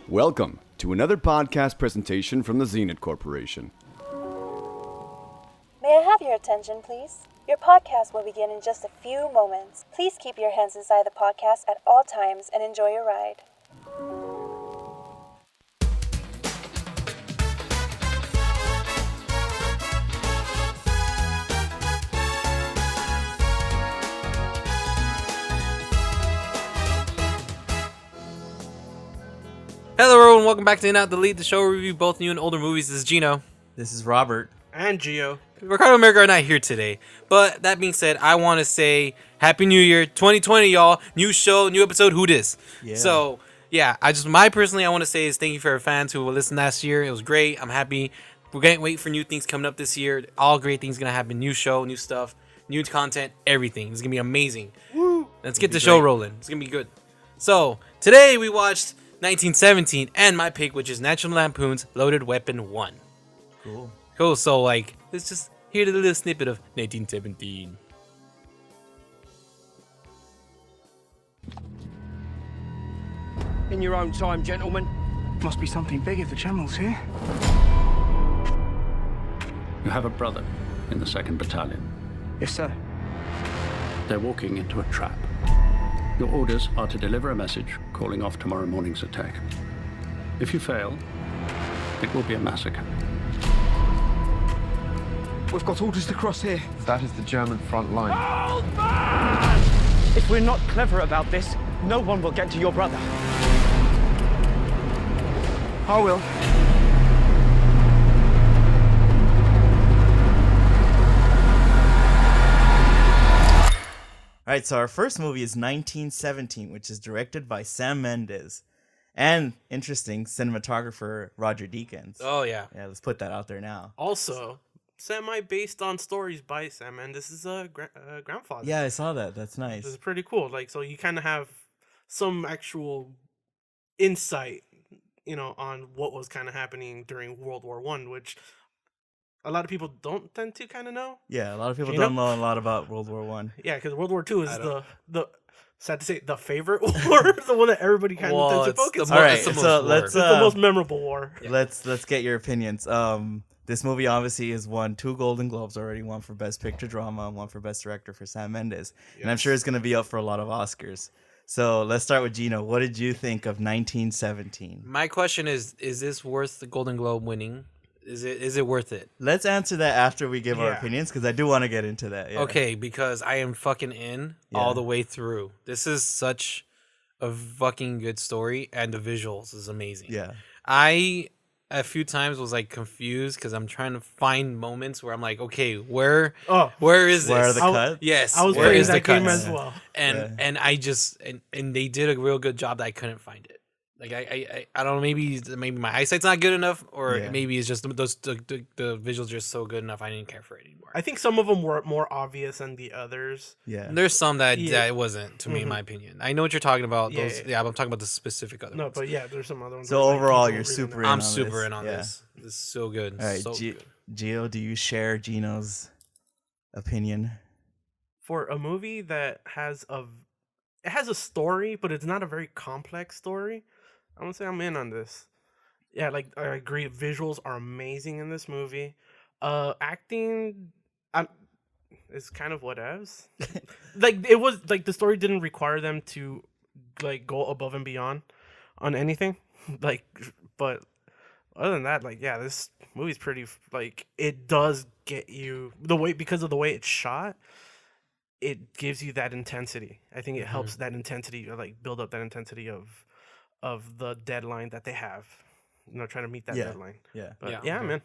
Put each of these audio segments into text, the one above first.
Welcome to another podcast presentation from the Zenith Corporation. May I have your attention, please? Your podcast will begin in just a few moments. Please keep your hands inside the podcast at all times and enjoy your ride. Hello everyone, welcome back to In Out Delete, the show where we review both new and older movies. This is Gino. This is Robert. And Gio. Ricardo and America are not here today. But that being said, I want to say Happy New Year 2020, y'all. New show, new episode, who dis? Yeah. So, yeah, I want to say is thank you for our fans who listened last year. It was great. I'm happy. We're going to wait for new things coming up this year. All great things going to happen. New show, new stuff, new content, everything. It's going to be amazing. Woo. Let's get the show rolling. It's going to be good. So, today we watched 1917 and my pick, which is National Lampoon's Loaded Weapon 1. Cool. So, let's just hear the little snippet of 1917. In your own time, gentlemen. Must be something big if the General's here. You have a brother in the 2nd Battalion. Yes, sir. They're walking into a trap. Your orders are to deliver a message calling off tomorrow morning's attack. If you fail, it will be a massacre. We've got orders to cross here. That is the German front line. If we're not clever about this, no one will get to your brother. I will. All right, so our first movie is 1917, which is directed by Sam Mendes. And, interesting, cinematographer Roger Deakins. Oh, yeah. Yeah, let's put that out there now. Also, semi-based on stories by Sam Mendes' grandfather. Yeah, I saw that. That's nice. This is pretty cool. So you kind of have some actual insight, on what was kind of happening during World War I, which a lot of people don't tend to kind of know. Yeah, a lot of people don't know a lot about World War I. Yeah, because World War II is the sad to say, the favorite war, the one that everybody kind of tends to focus on. All right, so it's the most memorable war. Yeah. Let's get your opinions. This movie obviously has won 2 Golden Globes already, one for Best Picture Drama and one for Best Director for Sam Mendes. Yes. And I'm sure it's going to be up for a lot of Oscars. So let's start with Gino. What did you think of 1917? My question is this worth the Golden Globe winning? Is it worth it? Let's answer that after we give our opinions, because I do want to get into that. Yeah. Okay, because I am fucking in all the way through. This is such a fucking good story, and the visuals is amazing. Yeah. I, a few times, was confused because I'm trying to find moments where I'm like, okay, where is this? Where are the cuts? Yes, I was playing that game as well. And I just and they did a real good job that I couldn't find it. I don't know, maybe my eyesight's not good enough, or maybe it's just the visuals are just so good enough I didn't care for it anymore. I think some of them were more obvious than the others. Yeah, there's some that it wasn't to me, in my opinion. I know what you're talking about. Yeah, those, I'm talking about the specific other ones. No, but there's some other ones. So overall, you're super. I'm super in on this. This is so good. All right, so good. Gio, do you share Gino's opinion? For a movie that has a story, but it's not a very complex story, I'm gonna say I'm in on this. Yeah, I agree. Visuals are amazing in this movie. Acting, is kind of whatevs. It was the story didn't require them to go above and beyond on anything. But other than that, this movie's pretty. It does get you because of the way it's shot. It gives you that intensity. I think it helps that intensity, build up that intensity of the deadline that they have, trying to meet that deadline. Yeah. But man.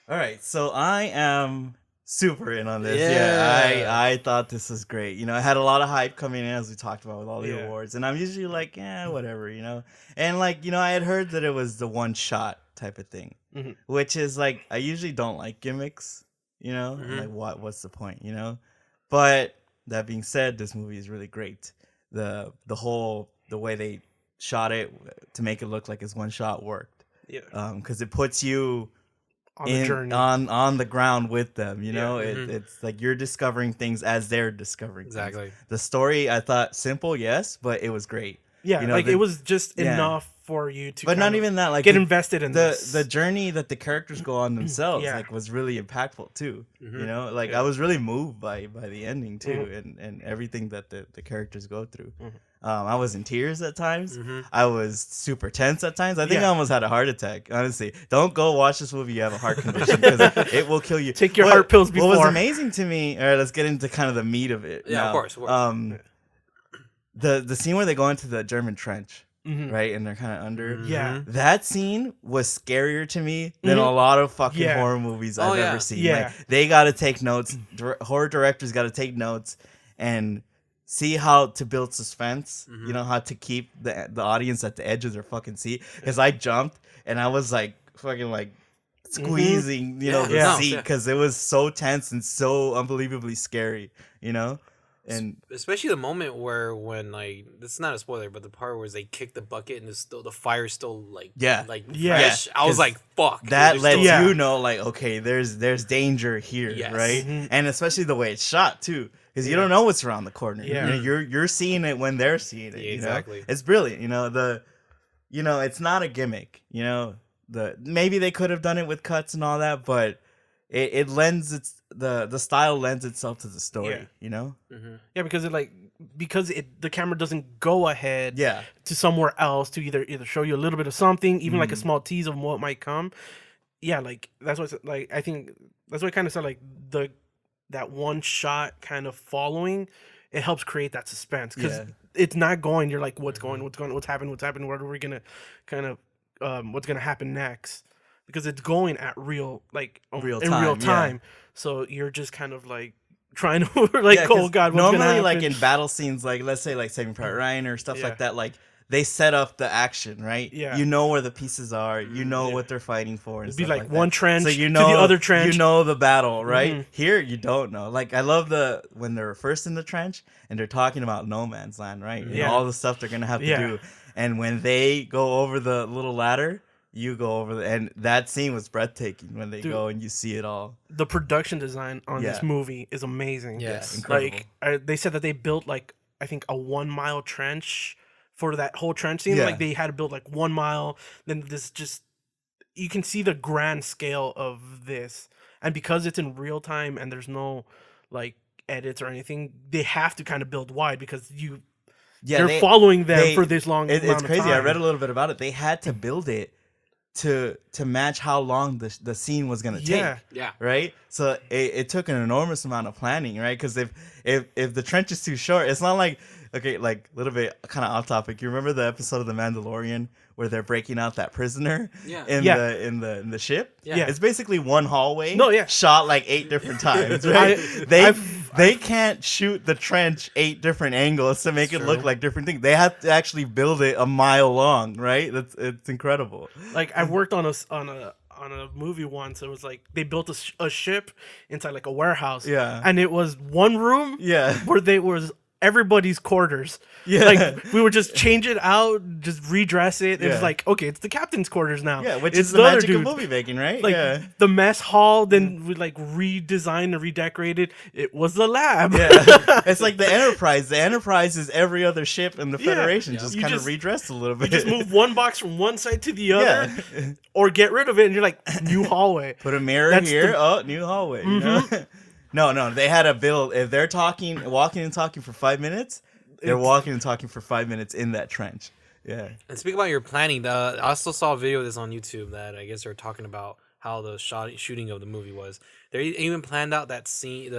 All right, so I am super in on this. Yeah, I thought this was great. I had a lot of hype coming in, as we talked about, with all the awards, and I'm usually whatever, And I had heard that it was the one shot type of thing, which is I usually don't like gimmicks, I'm what's the point, But that being said, this movie is really great. The way they shot it to make it look like it's one shot worked. Yeah. Because it puts you on the journey, on the ground with them. It's you're discovering things as they're discovering. Exactly. Things. The story I thought simple, yes, but it was great. Yeah, it was just enough for you to. But not even that, like get invested in the journey that the characters go on themselves, Yeah. like was really impactful too. Mm-hmm. You know, like I was really moved by the ending too, and everything that the characters go through. I was in tears at times. I was super tense at times. I think I almost had a heart attack. Honestly, don't go watch this movie. You have a heart condition because it will kill you. Take your heart pills before. What was amazing to me. All right, let's get into kind of the meat of it. Yeah, now. of course. The scene where they go into the German trench, right, and they're kind of under. Yeah. That scene was scarier to me than a lot of fucking horror movies I've ever seen. Yeah. Like, they got to take notes. Horror directors got to take notes and see how to build suspense. You know, how to keep the audience at the edge of their fucking seat. Because I jumped and I was like fucking like squeezing, you know, the seat because it was so tense and so unbelievably scary. You know. And especially the moment when like, this is not a spoiler, but the part where they kick the bucket and the fire's still like fresh. I was like, fuck. That lets you know, like, okay, there's danger here, right? And especially the way it's shot too, because you don't know what's around the corner. Yeah. You know, you're seeing it when they're seeing it. Exactly. You know? It's brilliant. You know, it's not a gimmick. You know, maybe they could have done it with cuts and all that, but it lends the style lends itself to the story, you know? Yeah, because the camera doesn't go ahead to somewhere else to either show you a little bit of something, even like a small tease of what might come. Yeah, like that's what like I think that's what I kind of said, like that one shot kind of following, it helps create that suspense because it's not going. You're like, what's happening? What are we gonna kind of what's gonna happen next? Because it's going at real time. So you're just kind of like trying to like, oh god, what's normally gonna happen? like in battle scenes, like let's say like Saving Private Ryan or stuff like that, like they set up the action, right? Yeah. You know where the pieces are, you know what they're fighting for, and It'd be stuff like one that. trench so you to know the other trench. You know the battle, right? Here you don't know. Like I love when they're first in the trench and they're talking about no man's land, right? And all the stuff they're gonna have to do. And when they go over the little ladder, you go over and that scene was breathtaking when they go and you see it all. The production design on this movie is amazing. Yes, incredible. Like they said that they built like I think a 1 mile trench for that whole trench scene. Like they had to build like 1 mile. Then this just you can see the grand scale of this, and because it's in real time and there's no like edits or anything, they have to kind of build wide because they're following them for this long. It's crazy. Time. I read a little bit about it. They had to build it to match how long the scene was gonna take. Right. So it took an enormous amount of planning, right? Because if the trench is too short, it's not like like a little bit kind of off topic. You remember the episode of The Mandalorian where they're breaking out that prisoner in the ship? Yeah. It's basically one hallway. No, shot like 8 different times. Right? They can't shoot the trench 8 different angles to make it look like different things. They have to actually build it a mile long, right? It's incredible. Like I worked on a movie once. It was like they built a ship inside like a warehouse. Yeah. And it was one room. Yeah. Where they was everybody's quarters. Yeah. Like we would just change it out, just redress it. It was like, okay, it's the captain's quarters now. Yeah, which it's is the magic of movie making, right? Like the mess hall, then we like redesigned and redecorated. It was the lab. Yeah. It's like the Enterprise. The Enterprise is every other ship in the Federation, just kind of redressed a little bit. You just move one box from one side to the other, or get rid of it, and you're like, new hallway. Put a mirror here. New hallway. You know? No, they had a build. If they're walking and talking for 5 minutes, they're walking and talking for 5 minutes in that trench. Yeah. And speak about your planning. I also saw a video of this on YouTube that I guess they're talking about how the shooting of the movie was. They even planned out that scene.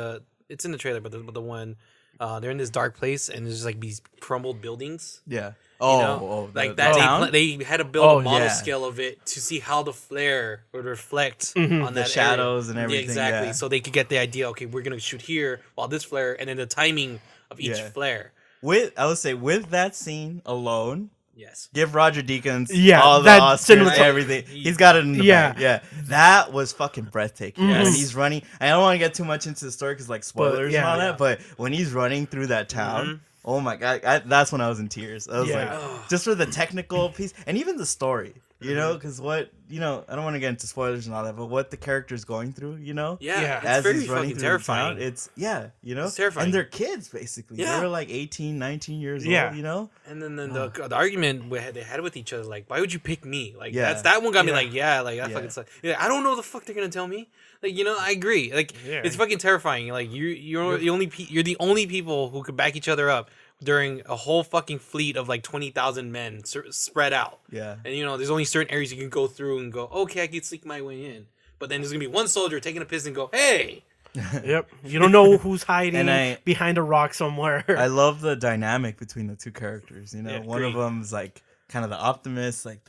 It's in the trailer, but the one they're in this dark place and there's like these crumbled buildings. Yeah. Like that. They had to build a model scale of it to see how the flare would reflect on the that shadows area. and everything. Exactly. So they could get the idea. Okay, we're gonna shoot here while this flare, and then the timing of each flare. I would say with that scene alone, yes, give Roger Deakins all the Oscars and everything. He's got it in the bag. Yeah, that was fucking breathtaking. When he's running, I don't want to get too much into the story because like spoilers and all that. But when he's running through that town. Oh my god, that's when I was in tears. I was like, just for the technical piece and even the story. You know, because what I don't want to get into spoilers and all that, but what the character's going through, Yeah, it's as very he's running fucking through terrifying. town, it's It's terrifying. and they're kids basically. Yeah. They were like 18, 19 years Yeah. old, And then the argument they had with each other, like, why would you pick me? Like, Yeah. that one got me Yeah. like, like that Yeah. fucking sucks. Yeah, I don't know what the fuck they're gonna tell me. Like, I agree. Like, Yeah. it's fucking terrifying. Like, you're the only people who could back each other up during a whole fucking fleet of like 20,000 men spread out. Yeah. And there's only certain areas you can go through and go, okay, I can sneak my way in. But then there's gonna be one soldier taking a piss and go, hey. Yep. You don't know who's hiding And behind a rock somewhere. I love the dynamic between the two characters. Yeah, One of great. them's like kind of the optimist, like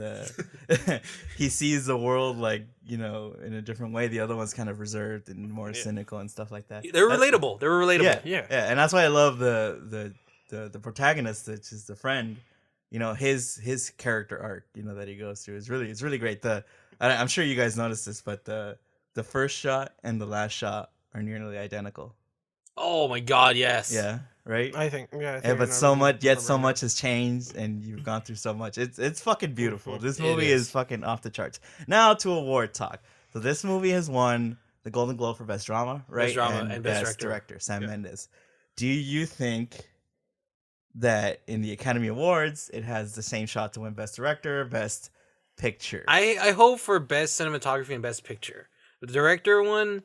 he sees the world like in a different way. The other one's kind of reserved and more cynical and stuff like that. They're relatable. They were relatable. Yeah, and that's why I love the protagonist, which is the friend. His character arc, that he goes through is really great. I'm sure you guys noticed this, but the first shot and the last shot are nearly identical. Oh my god, yes. Yeah, right. I think. Yeah. But so much has changed, and you've gone through so much. It's fucking beautiful. This movie is fucking off the charts. Now to award talk. So this movie has won the Golden Globe for Best Drama, right? Best Drama and Best Director, Sam Mendes. Do you think that in the Academy Awards it has the same shot to win Best Director, Best Picture? I hope for Best Cinematography and Best Picture. The director one,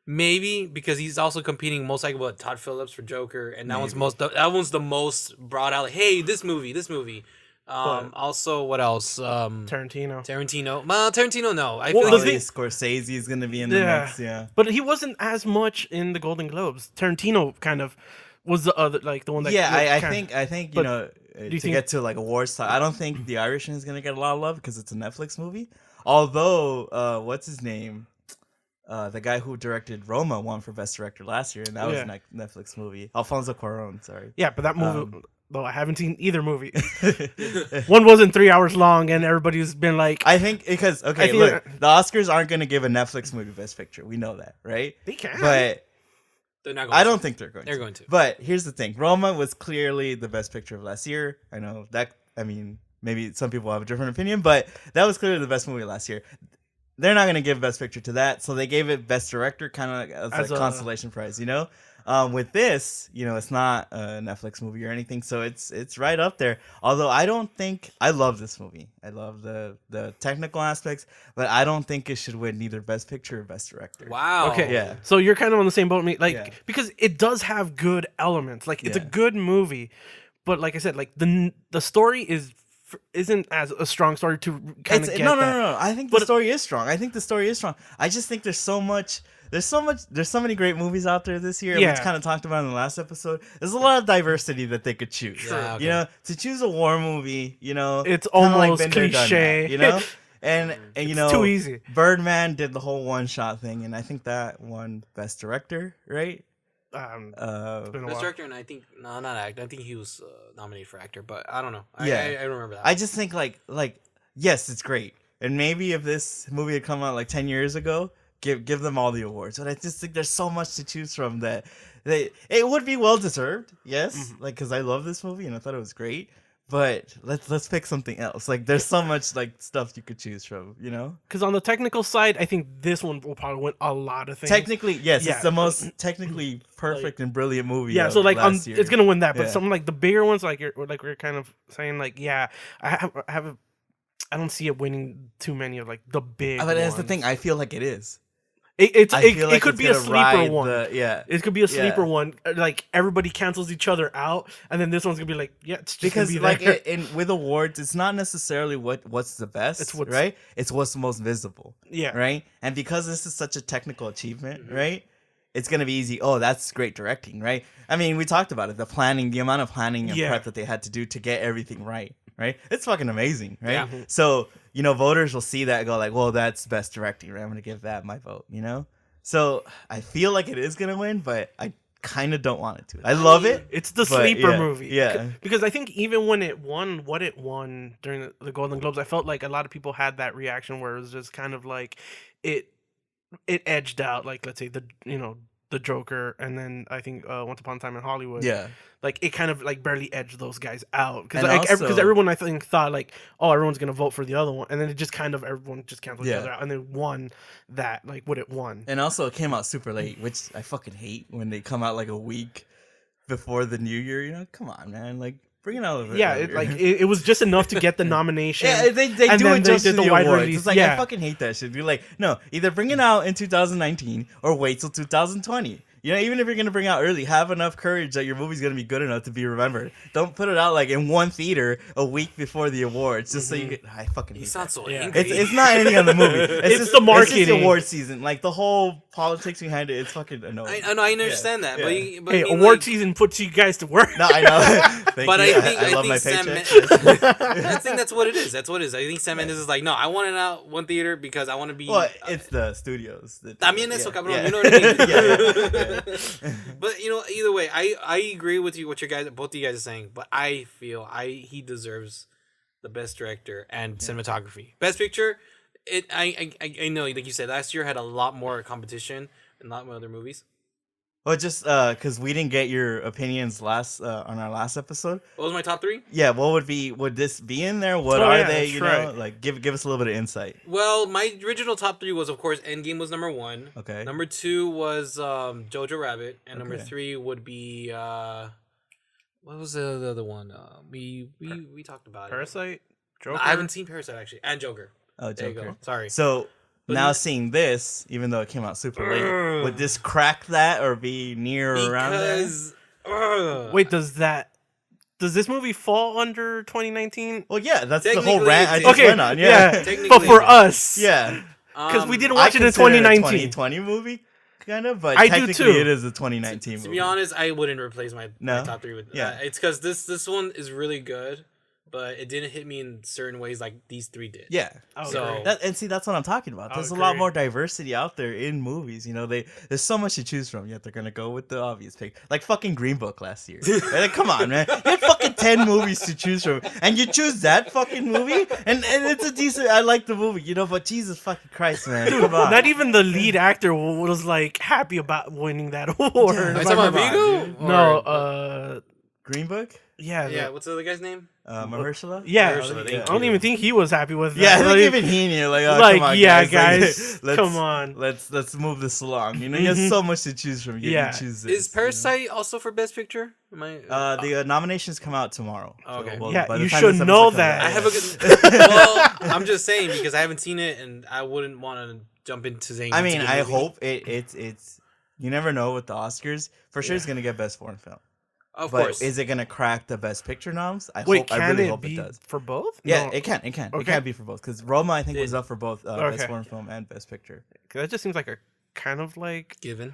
maybe, because he's also competing most likely with Todd Phillips for Joker, and that one's the most brought out. Like, hey, this movie. Also, what else? Tarantino. Well, Tarantino, no. I Well, feel like Scorsese is going to be in the mix. Yeah, but he wasn't as much in the Golden Globes. Tarantino kind of was the other, like the one that. Yeah, I think but to get to like awards talk, I don't think The Irishman is going to get a lot of love because it's a Netflix movie. Although, what's his name? The guy who directed Roma won for Best Director last year, and that was a Netflix movie. Alfonso Cuarón, sorry. Yeah, but that movie, though I haven't seen either movie. One wasn't 3 hours long, and everybody's been like, I think because look, the Oscars aren't going to give a Netflix movie Best Picture. We know that, right? They can, but they're not. I don't think they're going. They're going to. But here's the thing: Roma was clearly the Best Picture of last year. I know that. I mean, maybe some people have a different opinion, but that was clearly the best movie last year. They're not going to give Best Picture to that, so they gave it Best Director, kind of as a consolation prize, With this, it's not a Netflix movie or anything, so it's right up there. Although I love this movie. I love the technical aspects, but I don't think it should win neither Best Picture or Best Director. Wow. okay, Yeah. So you're kind of on the same boat with me, because it does have good elements. Like it's a good movie, but like I said, like the story isn't as a strong story to kind of get No. I think the story is strong. I just think there's so many great movies out there this year. Yeah. Which kind of talked about in the last episode. There's a lot of diversity that they could choose. Yeah, okay. To choose a war movie, it's kinda almost been there, done cliche. that, And It's too easy. Birdman did the whole one shot thing, and I think that won Best Director, right? It's been a Best while. Director, and I think not actor. I think he was nominated for actor, but I don't know. I remember that. I just think like yes, it's great, and maybe if this movie had come out like 10 years ago, give them all the awards. But I just think there's so much to choose from that it would be well deserved. Yes, because I love this movie and I thought it was great. But let's pick something else. Like there's so much like stuff you could choose from, Because on the technical side, I think this one will probably win a lot of things. Technically, yes, it's the most technically perfect and brilliant movie. Yeah, of so like last year. it's gonna win that. But Yeah. some like the bigger ones, like we're kind of saying, like I don't see it winning too many of like the big. But that's the ones. thing. I feel like it is. It feel like could it's be a gonna sleeper ride one. It could be a sleeper one. Like everybody cancels each other out, and then this one's gonna be like, it's just because gonna be there. like with awards, it's not necessarily what's the best. It's right. It's what's the most visible. Yeah. Right. And because this is such a technical achievement, right? It's gonna be easy. Oh, that's great directing, right? I mean, we talked about it. The amount of planning and prep that they had to do to get everything right. Right? It's fucking amazing, right? Yeah. So, voters will see that and go like, well, that's best directing, right? I'm going to give that my vote, So, I feel like it is going to win, but I kind of don't want it to. I love it. It's the sleeper yeah, movie. Yeah. Because I think even when it won what it won during the Golden Globes, I felt like a lot of people had that reaction where it was just kind of like it edged out, like, let's say, the the Joker, and then I think Once Upon a Time in Hollywood. Yeah. Like it kind of like barely edged those guys out because And like, also- everyone I think thought like, oh, everyone's gonna vote for the other one, and then it just kind of everyone just canceled each Yeah. other out, and then won that like what it won. And also, it came out super late, which I fucking hate when they come out like a week before the new year. You know, come on, man, like bring it out of it. Yeah, it was just enough to get the nomination. Yeah, they and do then it they just did to the wide awards. release. It's like yeah. I fucking hate that shit. Be like, no, either bring it out in 2019 or wait till 2020. You know, even if you're gonna bring it out early, have enough courage that your movie's gonna be good enough to be remembered. Don't put it out like in one theater a week before the awards, just so you get. I fucking hate You that. sound so Yeah. angry. It's not anything on the movie. It's just the It's just marketing. the award season. Like the whole politics behind it. It's fucking annoying. I know, I understand that, but, Yeah. but Hey, I mean, award like, season puts you guys to work. No, I know. Thank But you. I think I love think my Sam paycheck. I think that's what it is. That's what it is. I think Sam Mendes is like, no, I want it out one theater because I want to be. Well, it's the studios. that do También it. eso, Yeah, cabrón. yeah. You know what I mean? Yeah, But you know, either way, I agree with you what you guys, both of you guys are saying. But I feel he deserves the best director and cinematography. Best picture, I know, like you said, last year had a lot more competition and a lot more other movies. Well, just because we didn't get your opinions on our last episode. What was my top three? Yeah, what would this be in there? What Oh, are yeah, they? that's You know, right. like give us a little bit of insight. Well, my original top three was, of course, Endgame was number one. Okay. Number two was Jojo Rabbit, and number Okay. three would be what was the other one? We talked about Parasite, it. Joker. I haven't seen Parasite actually, and Joker. Oh, There you Joker. go. Sorry. So But now n- seeing this, even though it came out super late, would this crack that or be near or around there? Because Wait, does this movie fall under 2019? Well, yeah, that's the whole Technically, rant I it just did. went on. yeah. Yeah, Technically, But for yeah. us, yeah. because we didn't I watch it in consider it a 2019. 2020 movie, kind of, but I do technically too. it is a 2019 movie. To be honest, I wouldn't replace my No? top three with. Yeah. It's because this one is really good, but it didn't hit me in certain ways like these three did. Yeah. So That's what I'm talking about. There's a lot more diversity out there in movies. You know, there's so much to choose from. Yet they're gonna go with the obvious pick, like fucking Green Book last year. Like, come on, man. You had fucking 10 movies to choose from, and you choose that fucking movie, and it's a decent. I like the movie, you know, but Jesus fucking Christ, man, come on. Not even the lead actor was like happy about winning that award. Are you talking about Vigo? No, Green Book. yeah, Yeah. What's the other guy's name? Mahershala. yeah. Mahershala, thank I don't you. even think he was happy with Yeah, I that. think even he knew, like, oh, like, come on, yeah, guys, like, come on. let's move this along. You know, you have so much to choose from. You Yeah. can choose this, Is Parasite also for Best Picture? Am I? The nominations come out tomorrow. Okay. Yeah, by the you time should this know episode comes that. out, I have a yeah. good. Well, I'm just saying because I haven't seen it, and I wouldn't want to jump into saying. I it's a mean, good I movie. hope it's. You never know with the Oscars. For sure, it's gonna get Best Foreign Film. Of But course. is it gonna crack the Best Picture noms? I Wait, I can really it hope be it does. for both? Yeah, No. it can. It Okay. can be for both because Roma, I think, was Did. up for both Best Okay. Foreign Film and Best Picture. 'Cause that just seems like a kind of like Given.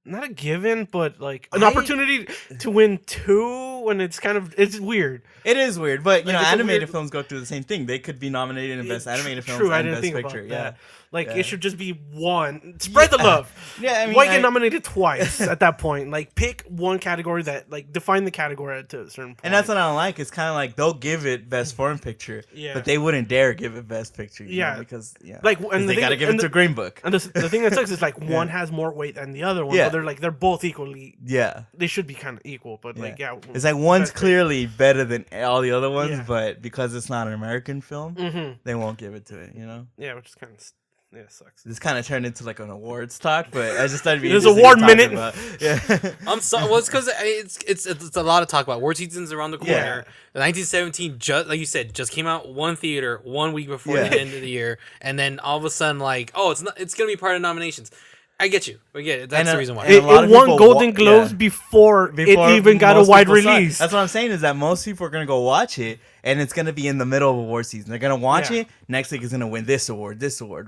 not a given, but like an I- opportunity to win two when it's kind of it's weird. It is weird, but you Like, know, it's a animated weird- films go through the same thing. They could be nominated in Best Animated Films True, I and didn't Best think Picture. about Yeah. that. Like Yeah. it should just be one. Spread the love. Yeah, I mean, Why get nominated twice at that point? Like pick one category that like define the category to a certain point. And that's what I don't like. It's kind of like they'll give it Best Foreign Picture, Yeah. but they wouldn't dare give it Best Picture. You Yeah. know, because Like, 'cause and the they thing- gotta give and it to the- Green Book. And the thing that sucks is like one has more weight than the other one. Yeah. But they're both equally. Yeah. They should be kind of equal, but like yeah. It's like one's Best clearly better than all the other ones, Yeah. but because it's not an American film, Mhm. they won't give it to it. You know, Yeah, which is kind of sucks. this kind of turned into like an awards talk, but I just thought it'd be There's interesting award to talk minute. about. Yeah, I'm sorry. Well, it's because it's a lot to talk about. Award season's around the corner. Yeah. The 1917, just like you said, just came out one theater 1 week before Yeah. the end of the year, and then all of a sudden, like, oh, it's gonna be part of nominations. I get you. I get it. That's And, the reason why. and It a lot of won people Golden wa- Globes yeah. before it even got a most wide people saw it. release. That's what I'm saying is that most people are gonna go watch it, and it's gonna be in the middle of award season. They're gonna watch Yeah. it. Next week is gonna win this award,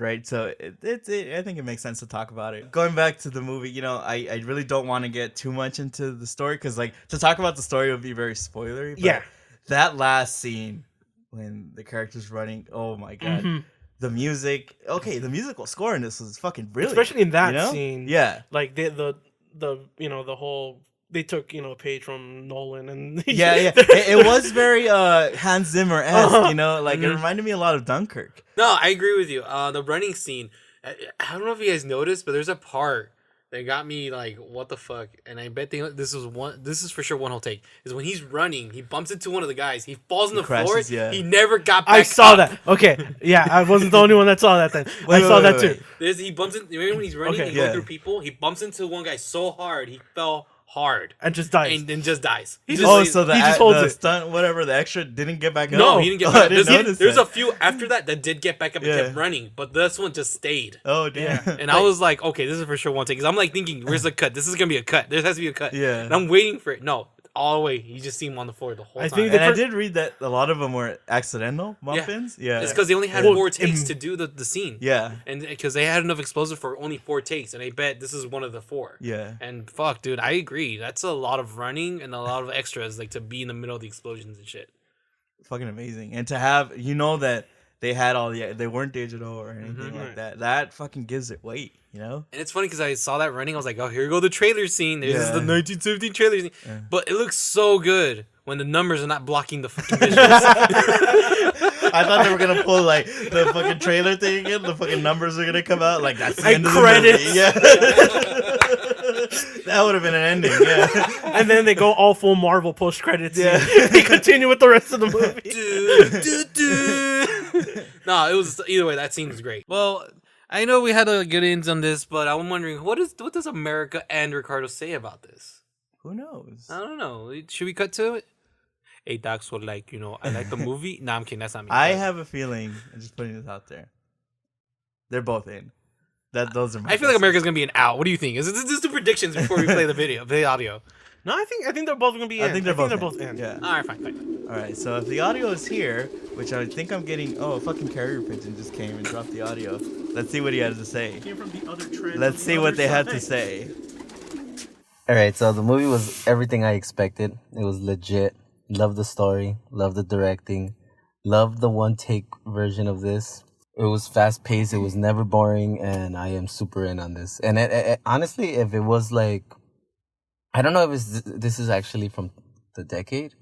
right? So I think it makes sense to talk about it. Going back to the movie, you know, I really don't want to get too much into the story because like to talk about the story would be very spoilery. But Yeah. that last scene when the character's running, oh my god. Mm-hmm. The music, the musical score in this was fucking brilliant. Especially in that you know? scene. Yeah. Like the the whole they took a page from Nolan and Yeah. It was very Hans Zimmer-esque, you know, like Mm-hmm. it reminded me a lot of Dunkirk. No, I agree with you. The running scene. I don't know if you guys noticed, but there's a part They got me like, what the fuck? And I bet this is for sure one whole take. Is when he's running, he bumps into one of the guys. He falls on the floor. Yeah. He never got back I saw up. that. Okay. Yeah, I wasn't the only one that saw that then. I saw that too. He bumps in. Remember when he's running and going through people? He bumps into one guy so hard he fell hard and just dies. And then just dies. So the stunt, whatever, the extra didn't get back up. No, he didn't get back up. There's that. a few after that did get back up and kept running, but this one just stayed. Oh damn! And I was like, okay, this is for sure one take. Because I'm like thinking, where's the cut? This is gonna be a cut. There has to be a cut. Yeah. And I'm waiting for it. No. All the way, you just see him on the floor the whole time. I did read that a lot of them were accidental bump-ins. Yeah. It's because they only had 4 takes to do the scene. Yeah. And because they had enough explosive for only 4 takes, and I bet this is one of the 4. Yeah. And fuck, dude, I agree. That's a lot of running and a lot of extras, like to be in the middle of the explosions and shit. Fucking amazing. And to have, that they had they weren't digital or anything like that. That fucking gives it weight, And it's funny because I saw that running. I was like, oh, here go the trailer scene. There's the 1917 trailer scene. Yeah. But it looks so good when the numbers are not blocking the fucking visuals. I thought they were going to pull, like, the fucking trailer thing again. The fucking numbers are going to come out. Like, that's the end of the movie. Yeah. That would have been an ending, yeah. And then they go all full Marvel post-credits. Yeah. They continue with the rest of the movie. No, it was either way. That scene was great. Well, I know we had a good ends on this, but I'm wondering what does America and Ricardo say about this? Who knows? I don't know. Should we cut to it? Hey, Doc, so like I like the movie. Nah, I'm kidding. That's not me. I have a feeling. I'm just putting this out there. They're both in. Those are. I feel like America's gonna be an out. What do you think? Just do predictions before we play the audio. No, I think they're both gonna be in. I think they're both in. Yeah. All right, fine. All right. So if the audio is here, which I think I'm getting, a fucking carrier pigeon just came and dropped the audio. Let's see what he had to say. Came from the other trend. Let's see what they had to say. All right. So the movie was everything I expected. It was legit. Love the story. Love the directing. Love the one take version of this. It was fast paced. It was never boring, and I am super in on this. And it, honestly, if it was like, I don't know if this is actually from the decade.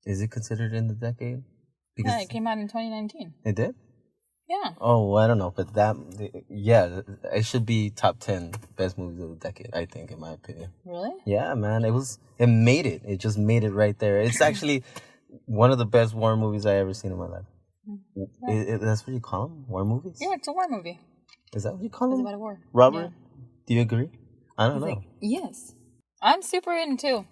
Is it considered in the decade? Because it came out in 2019. It did? Yeah. Oh, well, I don't know, but it should be top 10 best movies of the decade, I think, in my opinion. Really? Yeah, man, it made it. It just made it right there. It's actually one of the best war movies I ever seen in my life. Yeah. That's what you call them? War movies? Yeah, it's a war movie. Is that what you call them? It's about a war. Robert, yeah. Do you agree? I don't know. Like, yes. I'm super in too.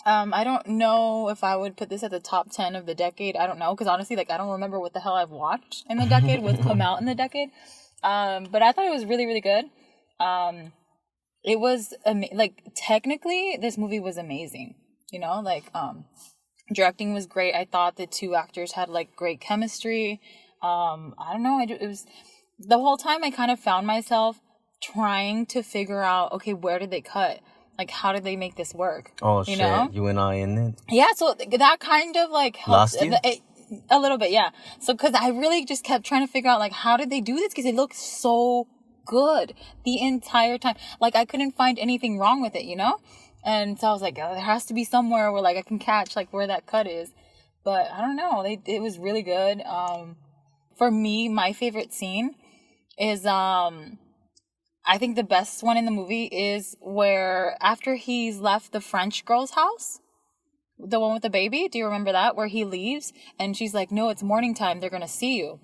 I don't know if I would put this at the top 10 of the decade. I don't know, because honestly, I don't remember what the hell I've watched in the decade, what's come out in the decade. But I thought it was really, really good. It was, technically, this movie was amazing. Directing was great. I thought the 2 actors had, great chemistry. I don't know, it was, the whole time I kind of found myself trying to figure out, okay, where did they cut? How did they make this work? Oh, shit. You and I in it? Yeah, so that kind of, helped. Lost you? A little bit, yeah. So, because I really just kept trying to figure out, how did they do this? Because it looked so good the entire time. I couldn't find anything wrong with it, And so I was like, oh, there has to be somewhere where, I can catch, where that cut is. But I don't know. It was really good. For me, my favorite scene is, I think the best one in the movie is where after he's left the French girl's house, the one with the baby, do you remember that? Where he leaves and she's like, no, it's morning time. They're going to see you.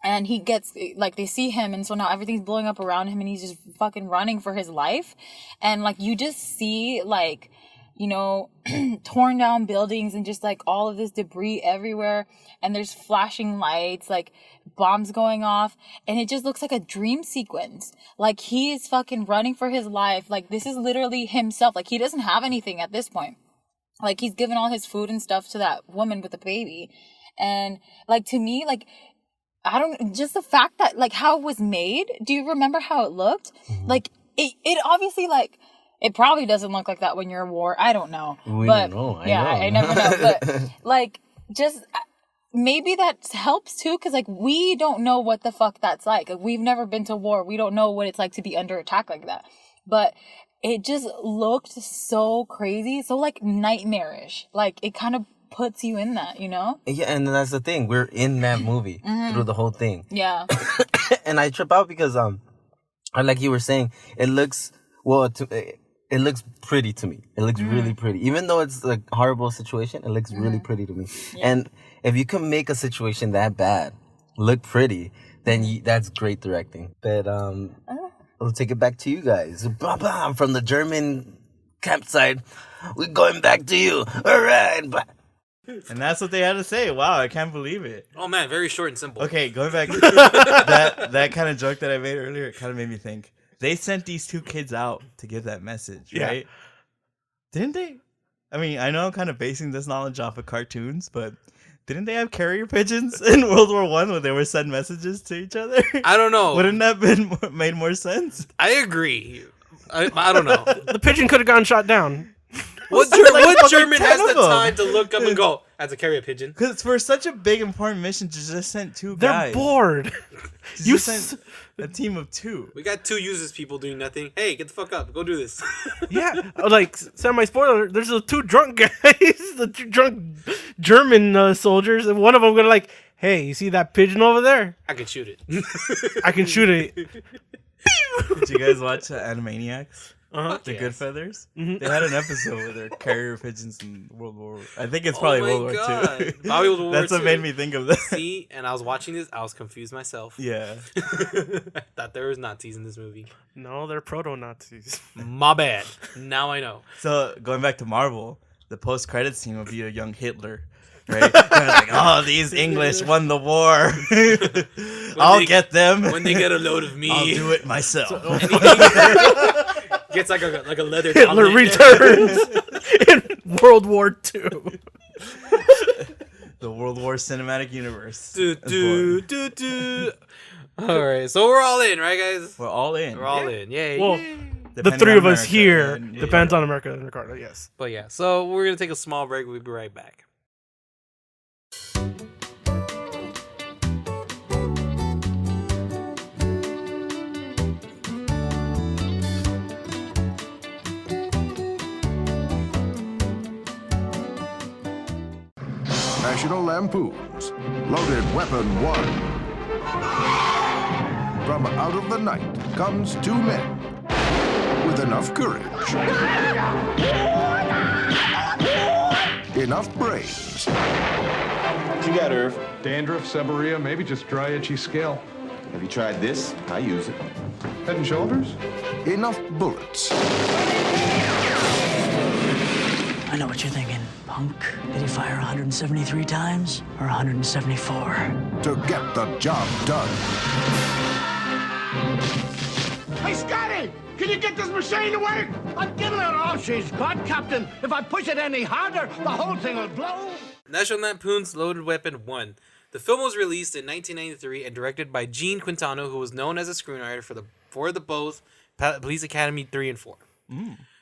And he gets, they see him. And so now everything's blowing up around him and he's just fucking running for his life. And you just see torn down buildings and just all of this debris everywhere. And there's flashing lights, bombs going off. And it just looks like a dream sequence. He is fucking running for his life. this is literally himself. He doesn't have anything at this point. He's given all his food and stuff to that woman with the baby. And to me, I don't, just the fact that how it was made. Do you remember how it looked? Mm-hmm. It obviously it probably doesn't look like that when you're in war. I don't know. We don't know. I never know. But just maybe that helps too, because we don't know what the fuck that's like. We've never been to war. We don't know what it's like to be under attack like that. But it just looked so crazy, so nightmarish. It kind of puts you in that, Yeah, and that's the thing. We're in that movie through the whole thing. Yeah. And I trip out because or like you were saying, it looks it looks pretty to me. It looks really pretty, even though it's a horrible situation. It looks really pretty to me. Yeah. And if you can make a situation that bad look pretty, then that's great directing. But I'll take it back to you guys. From the German campsite, we're going back to you. All right. And that's what they had to say. Wow, I can't believe it. Oh man, very short and simple. Okay, going back to that kind of joke that I made earlier, it kind of made me think. They sent these two kids out to give that message, right? Didn't they? I mean, I know I'm kind of basing this knowledge off of cartoons, but didn't they have carrier pigeons in World War I where they were sending messages to each other? I don't know. Wouldn't that have made more sense? I agree. I don't know. The pigeon could have gotten shot down. What German has the time to look up and go, I have to carry a pigeon? Because for such a big, important mission to just send two guys. They're bored. You sent a team of two. We got two useless people doing nothing. Hey, get the fuck up. Go do this. Yeah. Like, semi-spoiler, there's the two drunk guys, the two drunk German soldiers, and one of them going to like, hey, you see that pigeon over there? I can shoot it. I can shoot it. Did you guys watch Animaniacs? The Yes. Good Feathers? Mm-hmm. They had an episode where they're carrier pigeons in World War. I think it's probably World War II. Probably World War That's what II. made me think of that. See, and I was watching this, I was confused myself. Yeah. I thought there was Nazis in this movie. No, they're proto-Nazis. My bad. Now I know. So going back to Marvel, the post-credits scene would be a young Hitler. Right? They're like, oh, these English won the war. I'll get them. When they get a load of me. I'll do it myself. Gets like a leather Hitler helmet. returns in World War II. The World War Cinematic Universe. All right, so we're all in, right, guys? We're all in. We're all in. Yay. Well, yay. the three of us here depends on America and Ricardo, yes. But yeah, so we're going to take a small break. We'll be right back. National Lampoon's Loaded Weapon 1. From out of the night comes two men with enough courage, enough brains. What you got, Irv? Dandruff, seborrhea, maybe just dry, itchy scale. Have you tried this? I use it. Head and Shoulders? Enough bullets. I know what you're thinking, punk. Did he fire 173 times or 174? To get the job done. Hey, Scotty! Can you get this machine to work? I'm giving it all she's got, Captain. If I push it any harder, the whole thing will blow. National Lampoon's Loaded Weapon 1. The film was released in 1993 and directed by Gene Quintano, who was known as a screenwriter for the both Police Academy 3 and 4.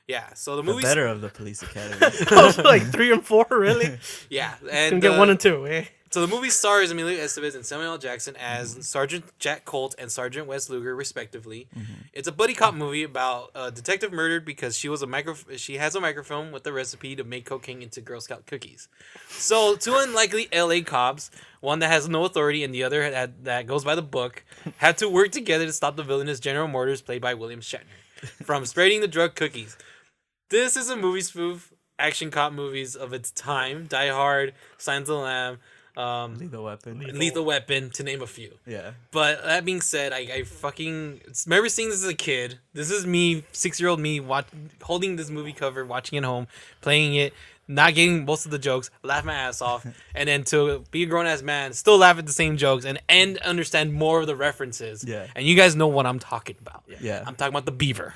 Yeah, so the movie better of the Police Academy. I was like 3 and 4, really? Yeah, Can and get 1 and 2, eh? So the movie stars Emilio Estevez and Samuel L. Jackson as Sergeant Jack Colt and Sergeant Wes Luger, respectively. It's a buddy cop movie about a detective murdered because she has a microfilm with the recipe to make cocaine into Girl Scout cookies. So two unlikely L.A. cops, one that has no authority and the other that goes by the book, have to work together to stop the villainous General Motors, played by William Shatner, from spreading the drug cookies. This is a movie spoof action cop movies of its time. Die Hard, Signs of the Lamb, Lethal Weapon, to name a few. Yeah. But that being said, I fucking remember seeing this as a kid. This is me, 6-year-old me, holding this movie cover, watching it home, playing it, not getting most of the jokes, laugh my ass off, and then to be a grown-ass man, still laugh at the same jokes and understand more of the references. Yeah. And you guys know what I'm talking about. Yeah. I'm talking about the beaver.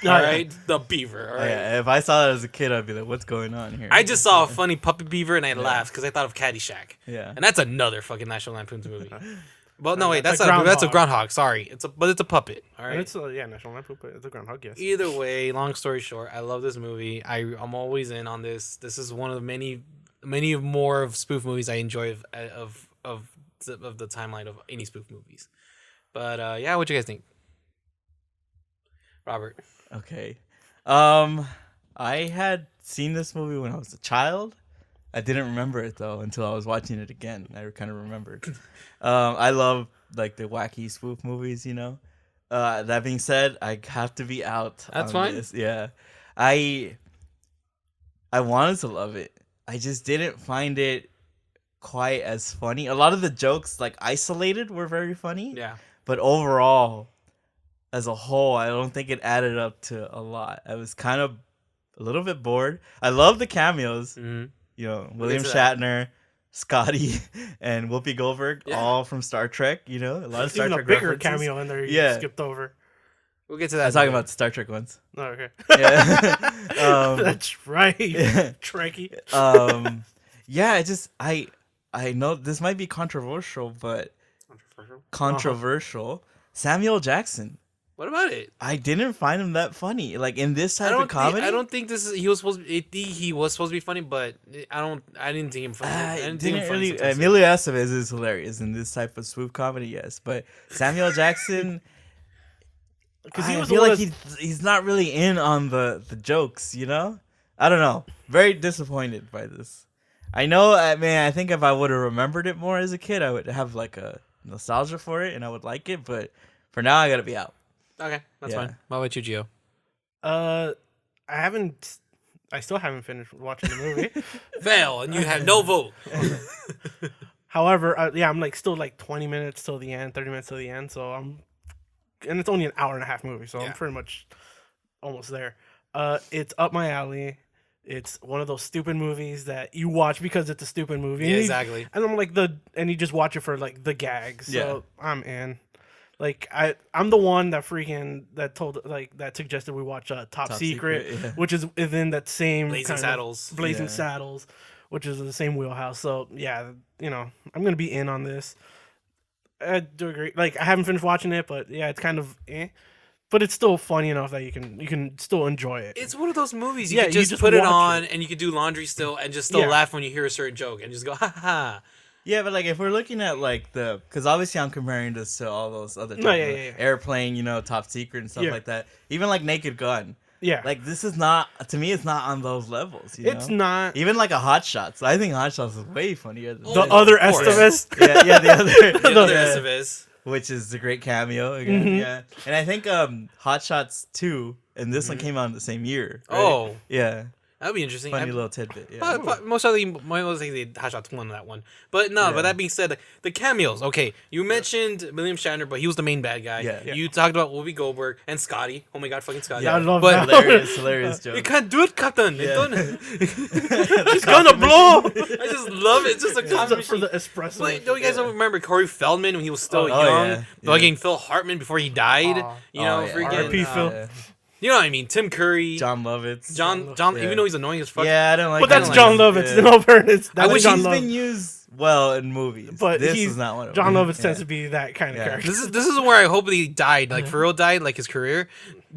All right, the beaver. All right. Yeah, if I saw that as a kid, I'd be like, "What's going on here?" I just saw a funny puppy beaver and I laughed because I thought of Caddyshack. Yeah, and that's another fucking National Lampoon's movie. Well, no, wait, That's that's a a groundhog. Sorry, it's a puppet. All right, It's National Lampoon, but it's a groundhog, yes. Either way, long story short, I love this movie. I'm always in on this. This is one of the many more of spoof movies I enjoy of the timeline of any spoof movies. But yeah, what you guys think, Robert? Okay. I had seen this movie when I was a child. I didn't remember it though until I was watching it again. I kind of remembered. I love like the wacky spoof movies, you know. That being said, I have to be out. That's on fine. This. Yeah, I wanted to love it. I just didn't find it quite as funny. A lot of the jokes, like isolated, were very funny. Yeah. But overall, as a whole, I don't think it added up to a lot. I was kind of a little bit bored. I love the cameos. Mm-hmm. You know, William Shatner, Scotty, and Whoopi Goldberg, all from Star Trek. You know, a lot of Star Even Trek a bigger references. cameo in there. You skipped over. We'll get to that. I was talking about the Star Trek ones. Oh, okay. Yeah. That's right. Trekkie. Yeah, I know this might be controversial, but controversial. Samuel Jackson. What about it? I didn't find him that funny. Like in this type of comedy. I don't think this is. He was supposed to be funny, but I didn't think him funny. I didn't think him funny. Emilio Estevez is hilarious in this type of spoof comedy, yes. But Samuel Jackson, because I feel like he's not really in on the jokes. You know, I don't know. Very disappointed by this. I know. I think if I would have remembered it more as a kid, I would have like a nostalgia for it, and I would like it. But for now, I gotta be out. Okay, that's fine. What about you, Gio? I still haven't finished watching the movie. Fail, and you have no vote. However, I'm like still like 20 minutes till the end, 30 minutes till the end. So and it's only an hour and a half movie, so I'm pretty much almost there. It's up my alley. It's one of those stupid movies that you watch because it's a stupid movie. Yeah, exactly. And I'm like and you just watch it for like the gags. So I'm in. Like I'm the one that that suggested we watch Top Secret, which is within that same Blazing Saddles, which is the same wheelhouse. So yeah, I'm gonna be in on this. I do agree. Like I haven't finished watching it, but yeah, it's kind of but it's still funny enough that you can still enjoy it. It's one of those movies you can just put it on and you can do laundry still and just still laugh when you hear a certain joke and just go ha ha. Yeah, but like if we're looking at like because obviously I'm comparing this to all those other Airplane, Top Secret and stuff like that. Even like Naked Gun. Yeah, like this is not, to me, it's not on those levels. It's not even like a Hot Shots. I think Hot Shots is way funnier than the other Estevez. the other Estevez, which is a great cameo again. Mm-hmm. Yeah, and I think Hot Shots 2 and this one came out in the same year. Right? Oh, yeah. That'd be interesting. Funny little tidbit. Yeah. Most likely Hot Shots won that one. But no, but that being said, the cameos. Okay, you mentioned William Shatner, but he was the main bad guy. Yeah. You talked about Whoopi Goldberg and Scotty. Oh my god, fucking Scotty. Yeah, I love that. Hilarious joke. You can't do it, Captain. Yeah. It's gonna blow. I just love it. It's just a coffee for the espresso. Like, don't you guys remember Corey Feldman when he was still young? Fucking Phil Hartman before he died. Freaking R.I.P. Phil. You know what I mean? Tim Curry, John Lovitz, John. Even though he's annoying as fuck. Yeah, I don't like. But that's John Lovitz. No fairness. I wish he's been used well in movies, but this is not one of John them. Lovitz tends to be that kind of character. This is where I hope he died, like for real died, like his career.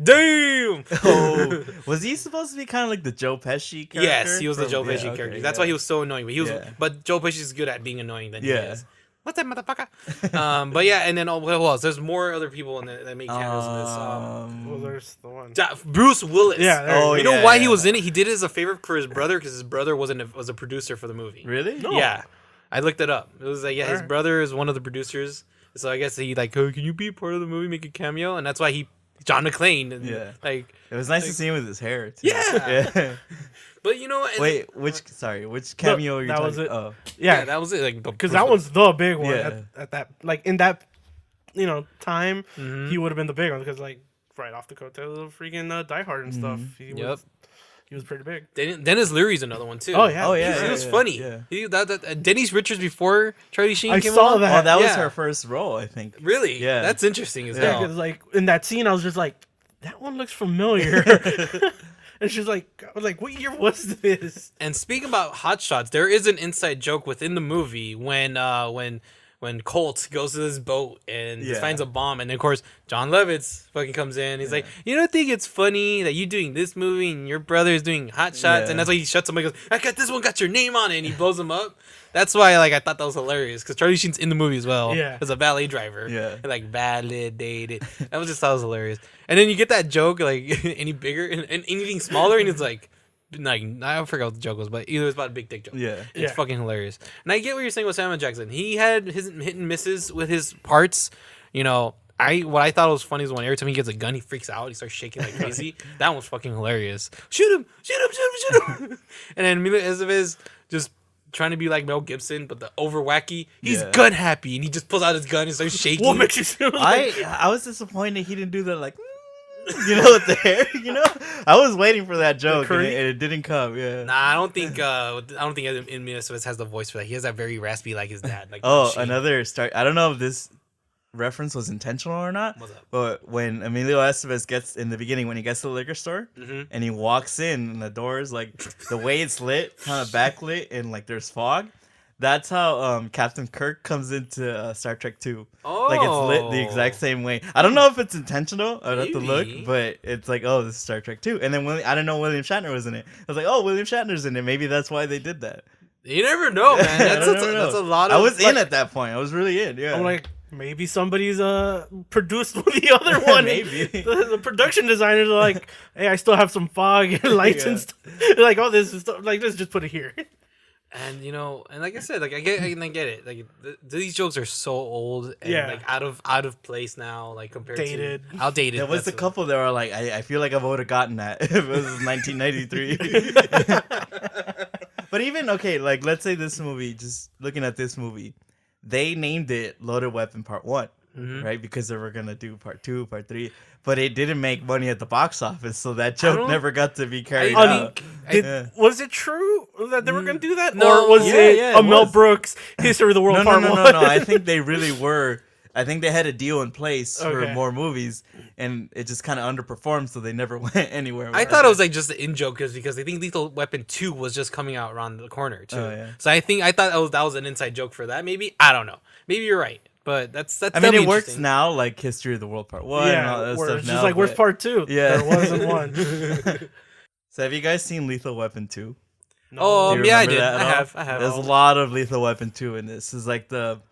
Damn. Oh, was he supposed to be kind of like the Joe Pesci character? Yes, he was the Joe Pesci character. That's why he was so annoying. But but Joe Pesci's good at being annoying than he is. What's that motherfucker? But yeah, and then what else? There's more other people in that make cameos in this. Well, there's the one. Bruce Willis. Yeah. You know why he was in it? He did it as a favor for his brother because his brother was a producer for the movie. Really? No. Yeah. I looked it up. It was like his brother is one of the producers. So I guess he like, oh, can you be part of the movie, make a cameo? And that's why John McClane. And, like it was nice to see him with his hair too. Yeah. But you know, wait, which cameo are you talking? Was it. Oh, yeah, that was it. Like because that one's the big one at that like in that time he would have been the big one because like right off the coattails of freaking Die Hard and stuff. He was pretty big. Dennis Leary's another one too. Oh yeah, he was funny. Yeah. Denise Richards before Charlie Sheen came saw on. that. Oh, that was her first role, I think. Really? Yeah, that's interesting as hell. Because like in that scene, I was just like, that one looks familiar. And she's like, I was like, what year was this? And speaking about Hot Shots, there is an inside joke within the movie when Colt goes to this boat and just finds a bomb, and then of course John Lovitz fucking comes in. He's like, you don't think it's funny that you doing this movie and your brother is doing Hot Shots, and that's why he shuts him. He goes, I got this one, got your name on it, and he blows him up. That's why I thought that was hilarious because Charlie Sheen's in the movie as well. Yeah, as a valet driver. Yeah, and, like validated. That was hilarious. And then you get that joke like any bigger and anything smaller, and it's like I forgot what the joke was, but either it was about a big dick joke. Yeah, it's fucking hilarious. And I get what you're saying with Samuel Jackson. He had his hit and misses with his parts. You know, what I thought was funny is when every time he gets a gun, he freaks out. He starts shaking like crazy. That was fucking hilarious. Shoot him! Shoot him! Shoot him! Shoot him! And then Emilio Estevez just trying to be like Mel Gibson, but the over wacky. He's gun happy, and he just pulls out his gun and starts shaking. What makes you feel like I was disappointed he didn't do that like. With the hair, I was waiting for that joke and it didn't come. Yeah. Nah, I don't think Emilio Estevez has the voice for that. He has that very raspy like his dad. Like another start. I don't know if this reference was intentional or not. What's up? But when Emilio Estevez gets in the beginning, when he gets to the liquor store and he walks in and the doors like the way it's lit, kind of backlit, and like there's fog. That's how Captain Kirk comes into Star Trek 2. Like it's lit the exact same way. I don't know if it's intentional. I'd have to look, but it's like, oh, this is Star Trek 2. And then I don't know William Shatner was in it. I was like, oh, William Shatner's in it. Maybe that's why they did that. You never know, man. That's a lot of. I was in at that point. I was really in. Yeah. I'm like, maybe somebody's produced the other one. Maybe the production designers are like, hey, I still have some fog and lights and stuff. They're like, oh, this is like, let's just put it here. And and like I said, like I get it. Like these jokes are so old and like out of place now, like compared to outdated. There was a couple that were like, I feel like I would have gotten that if it was 1993. But even like let's say this movie, just looking at this movie, they named it Loaded Weapon Part 1. Right, because they were gonna do Part 2, Part 3, but it didn't make money at the box office, so that joke never got to be carried out. Was it true that they were gonna do that, or was it Mel Brooks History of the World Part 1? No. I think they really were. I think they had a deal in place for more movies, and it just kind of underperformed, so they never went anywhere. I thought it was like just the in joke because I think Lethal Weapon 2 was just coming out around the corner too. So I thought that was an inside joke for that. Maybe I don't know. Maybe you're right. But that's. I mean, it works now, like History of the World Part 1 and all that stuff it's now. Just like, where's Part 2? Yeah. There wasn't one. So have you guys seen Lethal Weapon 2? No. Oh, yeah, I did. I have. There's a lot of Lethal Weapon 2 in this. It's like the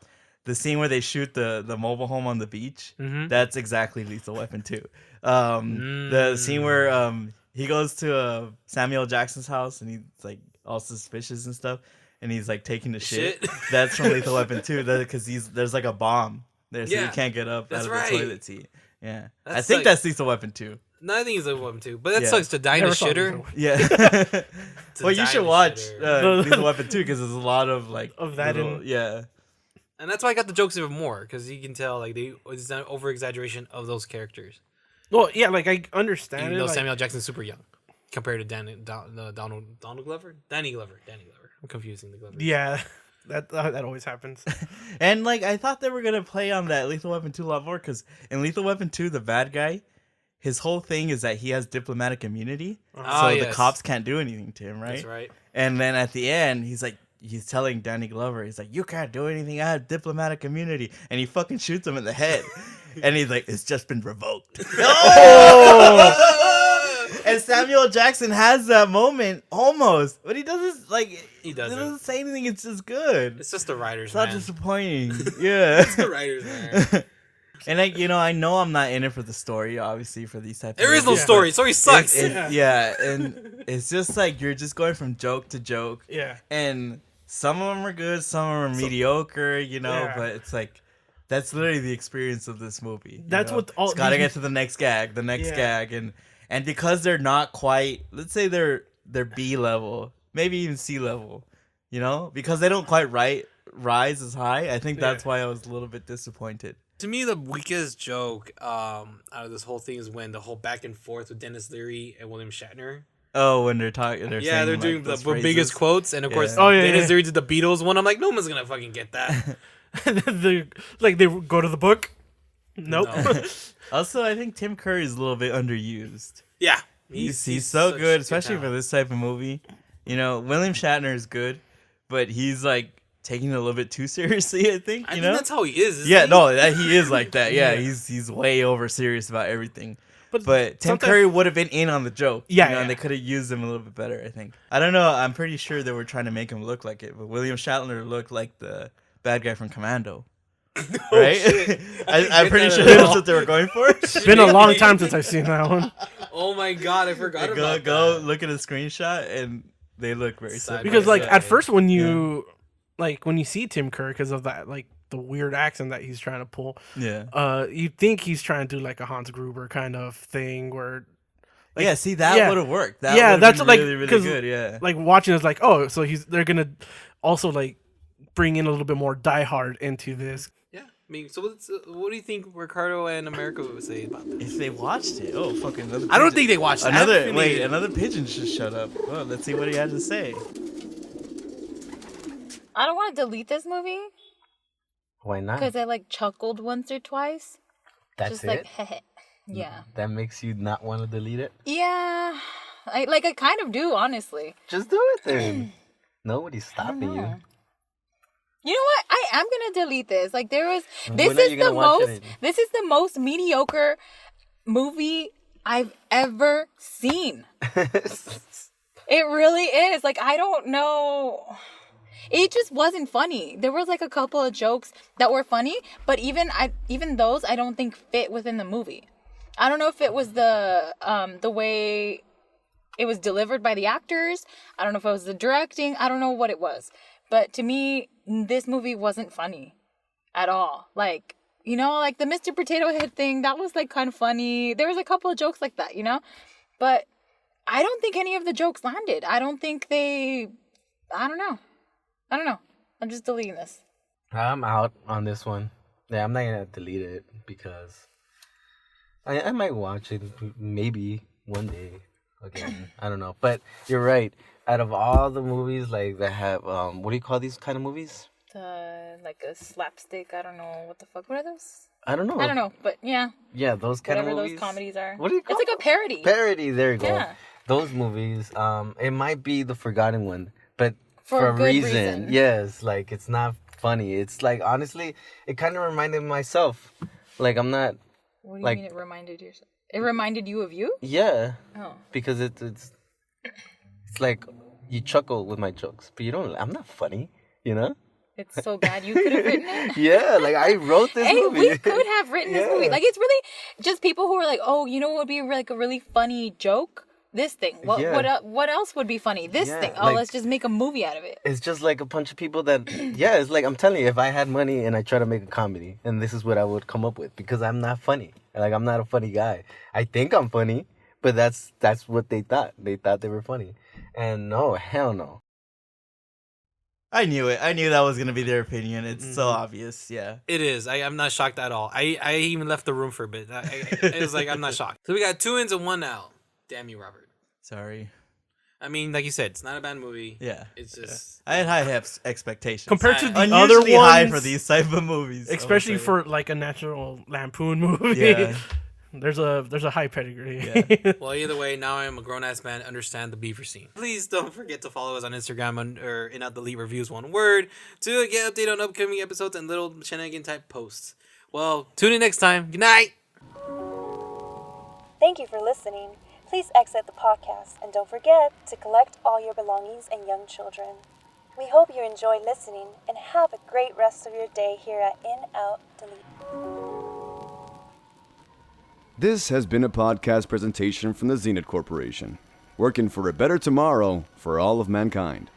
scene where they shoot the mobile home on the beach. That's exactly Lethal Weapon 2. The scene where he goes to Samuel Jackson's house and he's like all suspicious and stuff. And he's like taking the shit. That's from Lethal Weapon 2. Because there's like a bomb there, so he can't get up out of the toilet seat. Yeah, I think that's Lethal Weapon 2. No, I think it's Lethal Weapon 2. But that sucks to die in a shitter. Yeah. Well, you should watch Lethal Weapon 2 because there's a lot of like of that. And that's why I got the jokes even more because you can tell like it's an over exaggeration of those characters. Well, yeah, like I understand. Even though Samuel Jackson's super young compared to Danny Glover. I'm confusing the Glover. Yeah, that always happens. And like I thought they were gonna play on that Lethal Weapon 2 a lot more because in Lethal Weapon 2, the bad guy, his whole thing is that he has diplomatic immunity, so the cops can't do anything to him, right? That's right. And then at the end, he's telling Danny Glover, he's like, "You can't do anything. I have diplomatic immunity," and he fucking shoots him in the head, and he's like, "It's just been revoked." And Samuel Jackson has that moment almost, but he doesn't doesn't say anything. It's just good. It's just the writers. It's not disappointing. Yeah, it's the writers, man. And I know I'm not in it for the story, obviously, for these types. There is no story. Story sucks. And it's just like you're just going from joke to joke. Yeah. And some of them are good, some of them are mediocre, but it's like that's literally the experience of this movie. That's what all. It's gotta get to the next gag, and because they're not quite, let's say they're B level, maybe even C level, because they don't quite rise as high. I think that's why I was a little bit disappointed. To me, the weakest joke out of this whole thing is when the whole back and forth with Dennis Leary and William Shatner. Oh, when they're talking, they're doing the biggest quotes, and of course, Dennis Leary did the Beatles one. I'm like, no one's gonna fucking get that. they go to the book. Nope. No. Also, I think Tim Curry is a little bit underused. Yeah, he's so good, especially for this type of movie. William Shatner is good, but he's like taking it a little bit too seriously. I think. I think that's how he is. He is like that. Yeah, he's way over serious about everything. But Tim Curry would have been in on the joke. And they could have used him a little bit better. I think. I don't know. I'm pretty sure they were trying to make him look like it, but William Shatner looked like the bad guy from Commando. Right? I'm pretty sure that's what they were going for. It's been a long time since I've seen that one. Oh my god, I forgot about that. Go look at a screenshot and they look very similar. Because at first when you see Tim Curry because of that the weird accent that he's trying to pull. Yeah. You think he's trying to do like a Hans Gruber kind of thing where. Like, yeah, see, that would have worked. That would've that's been like really, really good. Yeah, like watching is like, oh, so they're gonna also like bring in a little bit more Die Hard into this. Yeah, I mean, so what do you think Ricardo and America would say about this? If they watched it, oh fucking! Another pigeon. I don't think they watched it. Another pigeon just shut up. Oh, let's see what he had to say. I don't want to delete this movie. Why not? Because I like chuckled once or twice. That's just it? like, heh. Yeah. That makes you not want to delete it? Yeah. I kind of do, honestly. Just do it then. Nobody's stopping you. You know what? I am gonna delete this. Like this When are you gonna watch it? This is the most mediocre movie I've ever seen. It really is. Like, I don't know. It just wasn't funny. There was like a couple of jokes that were funny, but even those I don't think fit within the movie. I don't know if it was the way it was delivered by the actors. I don't know if it was the directing. I don't know what it was. But to me, this movie wasn't funny at all. Like, you know, like the Mr. Potato Head thing, that was like kind of funny. There was a couple of jokes like that, you know? But I don't think any of the jokes landed. I don't know. I'm just deleting this. I'm out on this one. Yeah, I'm not going to delete it because I might watch it maybe one day again. I don't know. But you're right. Out of all the movies like that have, what do you call these kind of movies? Like a slapstick. I don't know. What the fuck? What are those? I don't know. I don't know. But yeah. Yeah, those kind of movies. Whatever those comedies are. What do you call It's like a parody. Parody. There you go. Yeah. Those movies, it might be the forgotten one, but For a a good reason. Yes, like it's not funny. It's like, honestly, it kind of reminded me of myself. Like, I'm not. What do you mean it reminded yourself? It reminded you of you? Yeah. Oh. Because it's like you chuckle with my jokes, but you don't. I'm not funny, you know. It's so bad you could have written it. Yeah, like I wrote this movie. We could have written this movie. Like, it's really just people who are like, oh, you know what would be like a really funny joke? This thing. What else would be funny? This thing. Oh, like, let's just make a movie out of it. It's just like a bunch of people that, yeah, it's like, I'm telling you, if I had money and I try to make a comedy, and this is what I would come up with, because I'm not funny. Like, I'm not a funny guy. I think I'm funny, but that's what they thought. They thought they were funny. And no, hell no. I knew it. I knew that was going to be their opinion. It's so obvious. Yeah. It is. I'm not shocked at all. I even left the room for a bit. It was like, I'm not shocked. So we got 2 ins and 1 out. Damn you, Robert. Sorry. I mean, like you said, it's not a bad movie. Yeah. It's just... I had high expectations. Compared to the unusually other ones, high for these type of movies. Especially for like a National Lampoon movie. Yeah. There's a high pedigree. Yeah. Well, either way, now I'm a grown-ass man. Understand the beaver scene. Please don't forget to follow us on Instagram or In Out Delete Reviews, one word, to get updated on upcoming episodes and little shenanigan-type posts. Well, tune in next time. Good night! Thank you for listening. Please exit the podcast and don't forget to collect all your belongings and young children. We hope you enjoy listening and have a great rest of your day here at In Out Delete. This has been a podcast presentation from the Zenith Corporation, working for a better tomorrow for all of mankind.